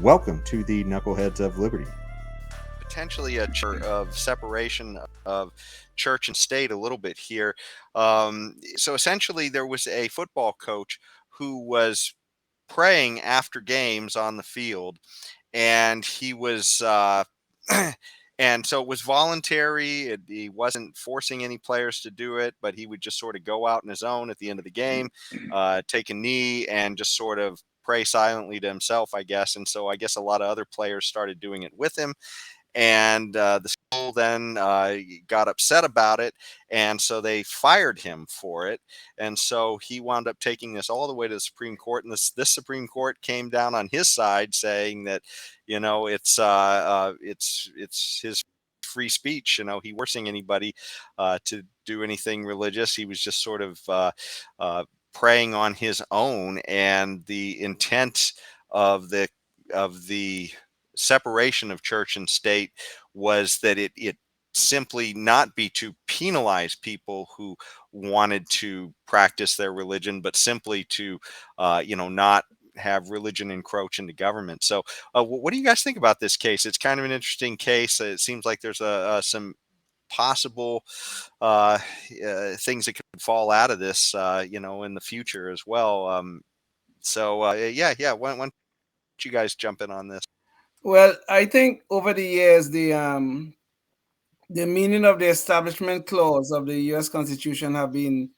Welcome to the Knuckleheads of Liberty. Potentially a of separation of church and state a little bit here. So essentially, there was a football coach who was praying after games on the field, and he was. And so it was voluntary. He wasn't forcing any players to do it, but he would just sort of go out on his own at the end of the game, take a knee, and just sort of pray silently to himself, I guess. And so I guess a lot of other players started doing it with him, and the school then got upset about it, and so they fired him for it. And so he wound up taking this all the way to the Supreme Court, and this Supreme Court came down on his side, saying that it's his free speech. He forcing anybody to do anything religious. He was just sort of praying on his own, and the intent of the separation of church and state was that it simply not be to penalize people who wanted to practice their religion, but simply to not have religion encroach into government. So what do you guys think about this case? It's kind of an interesting case. It seems like there's some possible things that could fall out of this in the future as well. Yeah, why don't you guys jump in on this? Well, I think over the years, the meaning of the Establishment Clause of the U.S. Constitution have been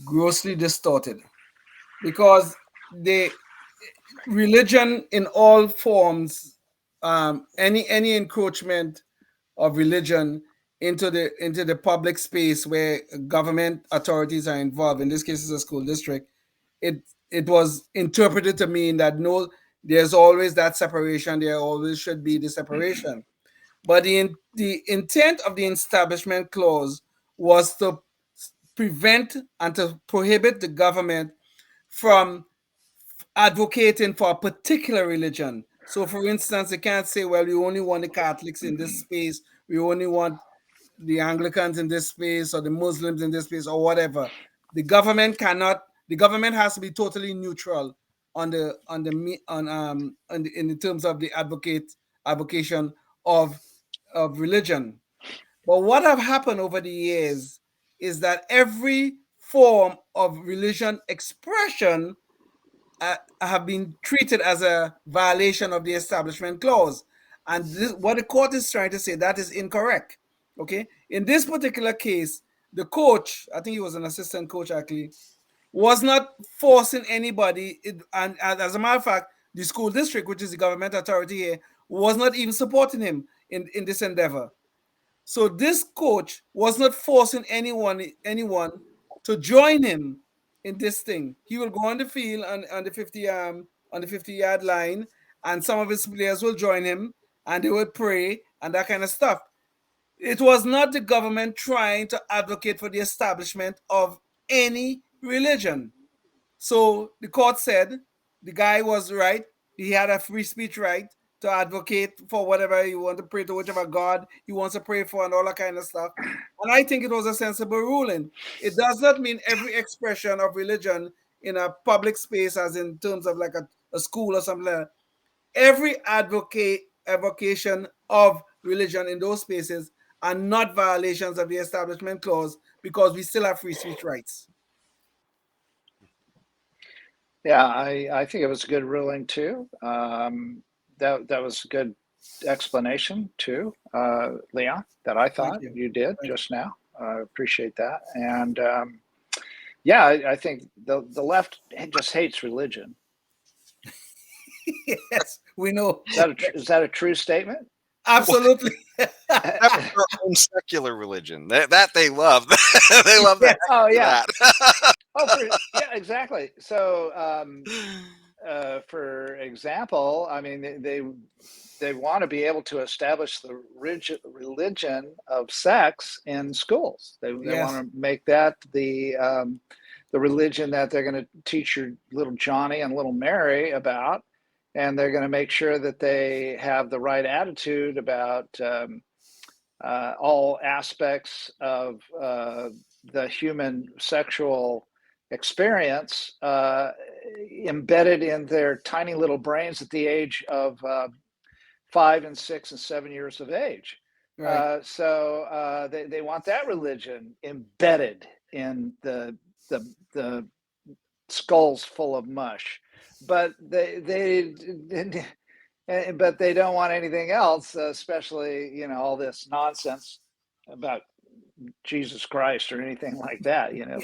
grossly distorted because the religion in all forms, any encroachment of religion into the public space where government authorities are involved. In this case, it's a school district. It it was interpreted to mean that no, there's always that separation. There always should be the separation. But the intent of the Establishment Clause was to prevent and to prohibit the government from advocating for a particular religion. So, for instance, they can't say, well, we only want the Catholics in this space, we only want the Anglicans in this space, or the Muslims in this space, or whatever. The government cannot. The government has to be totally neutral in the terms of the advocation of religion. But what have happened over the years is that every form of religion expression have been treated as a violation of the Establishment Clause. And what the court is trying to say, that is incorrect. Okay. In this particular case, the coach, I think he was an assistant coach actually, was not forcing anybody. And as a matter of fact, the school district, which is the government authority here, was not even supporting him in this endeavor. So this coach was not forcing anyone to join him in this thing. He will go on the field on the 50-yard line, and some of his players will join him, and they will pray and that kind of stuff. It was not the government trying to advocate for the establishment of any religion. So the court said the guy was right. He had a free speech right to advocate for whatever he wants to pray to, whichever God he wants to pray for, and all that kind of stuff. And I think it was a sensible ruling. It does not mean every expression of religion in a public space, as in terms of like a school or something like that. Every avocation of religion in those spaces are not violations of the Establishment Clause because we still have free speech rights. Yeah, I think it was a good ruling too. That was a good explanation too, Leon, that I Thank thought you. you did Thank just now. I appreciate that. And yeah, I think the left just hates religion. you. Yes, we know. Is that a true statement? Absolutely. Have their own secular religion that they love. They love that. Oh yeah. That. Yeah, exactly. So, for example, I mean, they want to be able to establish the religion of sex in schools. They Yes. want to make that the religion that they're going to teach your little Johnny and little Mary about, and they're going to make sure that they have the right attitude about all aspects of the human sexual experience embedded in their tiny little brains at the age of 5 and 6 and 7 years of age. Right. So they want that religion embedded in the skulls full of mush, but they but they don't want anything else, especially all this nonsense about Jesus Christ or anything like that. Yeah.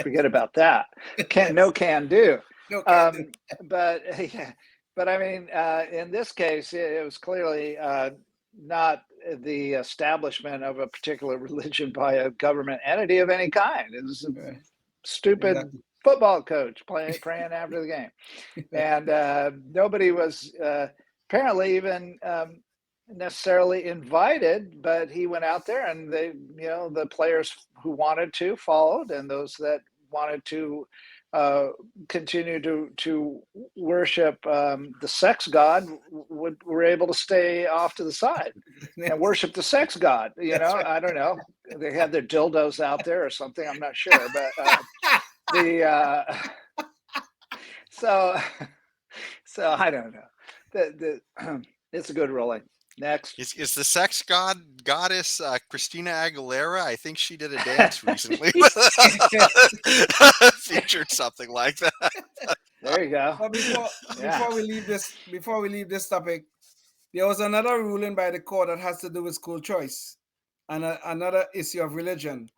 Forget about that. Can do. No can do. But yeah, but I mean, in this case, it was clearly not the establishment of a particular religion by a government entity of any kind. It was a Right. stupid Exactly. football coach praying after the game, and nobody was apparently even necessarily invited, but he went out there, and the players who wanted to followed, and those that wanted to continue to worship the sex god were able to stay off to the side and worship the sex god. Right. I don't know. They had their dildos out there or something. I'm not sure, but so I don't know. It's a good ruling. Next. Is the sex goddess Christina Aguilera? I think she did a dance recently. Featured something like that. There you go. But before we leave this topic, there was another ruling by the court that has to do with school choice and another issue of religion.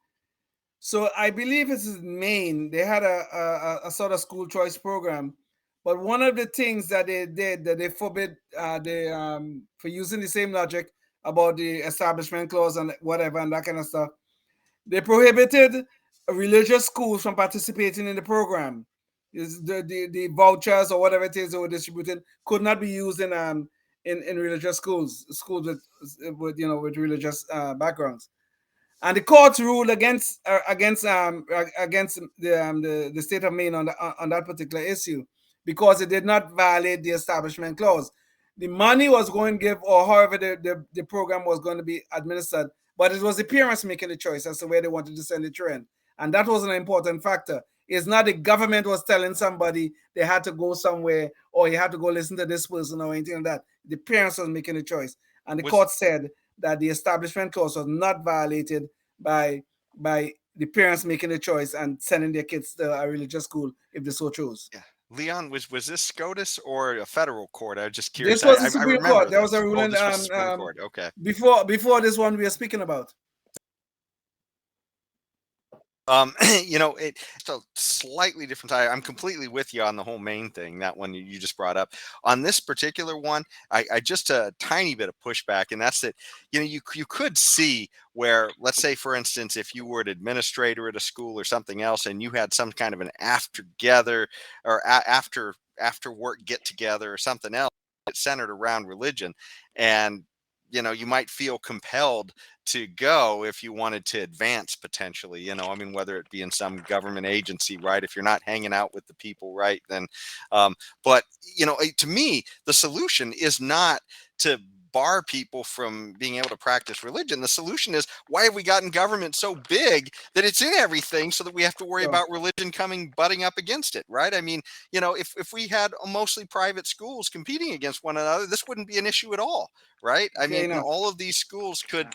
So I believe it's in Maine. They had a sort of school choice program, but one of the things that they did that they forbid for using the same logic about the establishment clause and whatever and that kind of stuff, they prohibited religious schools from participating in the program. The vouchers or whatever it is they were distributing could not be used in religious schools with religious backgrounds. And the courts ruled against the state of Maine on that particular issue because it did not violate the establishment clause. The money was going to give, or however the program was going to be administered, but it was the parents making the choice as to where they wanted to send the children. And that was an important factor. It's not the government was telling somebody they had to go somewhere or you had to go listen to this person or anything like that. The parents was making the choice. And the court said that the establishment clause was not violated by the parents making the choice and sending their kids to a religious school if they so chose. Yeah. Leon, was this SCOTUS or a federal court? I was just curious. This was the Supreme Court. There was a ruling. This was Supreme Court. Okay. Before this one we are speaking about. It's a slightly different time. I'm completely with you on the whole main thing, that one you just brought up. On this particular one, I just a tiny bit of pushback, and that's that, you could see where, let's say, for instance, if you were an administrator at a school or something else, and you had some kind of an after work get together or something else that's centered around religion, and you might feel compelled to go if you wanted to advance potentially, whether it be in some government agency, right? If you're not hanging out with the people, right? Then, but to me, the solution is not to bar people from being able to practice religion. The solution is, why have we gotten government so big that it's in everything so that we have to worry about religion butting up against it, right? If we had mostly private schools competing against one another, this wouldn't be an issue at all, right? All of these schools could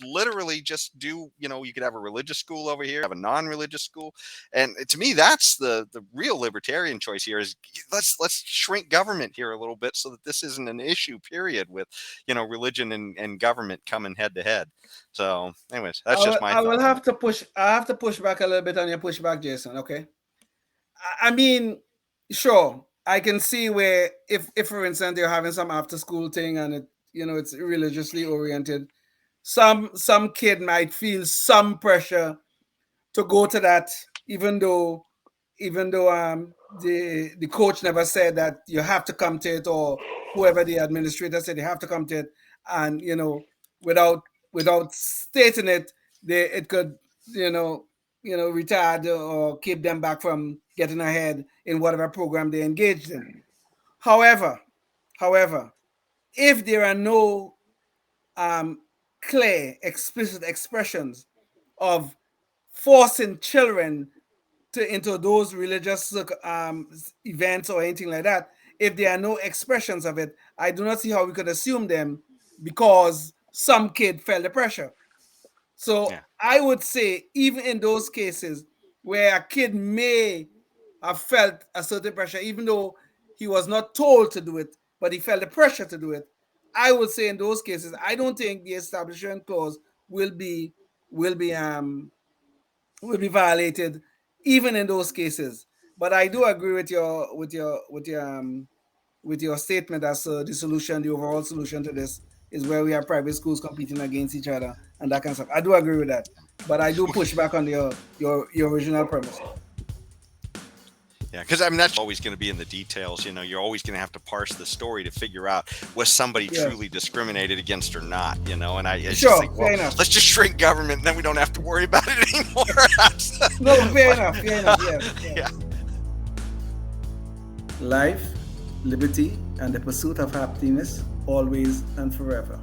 literally just do, you could have a religious school over here, have a non-religious school. And to me, that's the real libertarian choice here is let's shrink government here a little bit so that this isn't an issue, period, with religion and government coming head to head. So anyways, that's just my thought. I have to push back a little bit on your pushback, Jason. Okay. Sure, I can see where if for instance they're having some after school thing and it's religiously oriented, some kid might feel some pressure to go to that, even though the coach never said that you have to come to it, or whoever the administrator said you have to come to it, and without stating it, it could retard or keep them back from getting ahead in whatever program they engaged in. However, if there are no clear, explicit expressions of forcing children into those religious events or anything like that, if there are no expressions of it, I do not see how we could assume them because some kid felt the pressure. So Yeah. I would say, even in those cases where a kid may have felt a certain pressure, even though he was not told to do it, but he felt the pressure to do it, I would say in those cases, I don't think the establishment clause will be violated, even in those cases. But I do agree with your statement as the solution, the overall solution to this is where we have private schools competing against each other and that kind of stuff. I do agree with that, but I do push back on your original premise. Yeah, because I mean that's always going to be in the details. You know, you're always going to have to parse the story to figure out was somebody truly discriminated against or not. You know, and it's just like, well, let's just shrink government, and then we don't have to worry about it anymore. No, fair enough. Yes. Yeah. Life, liberty, and the pursuit of happiness, always and forever.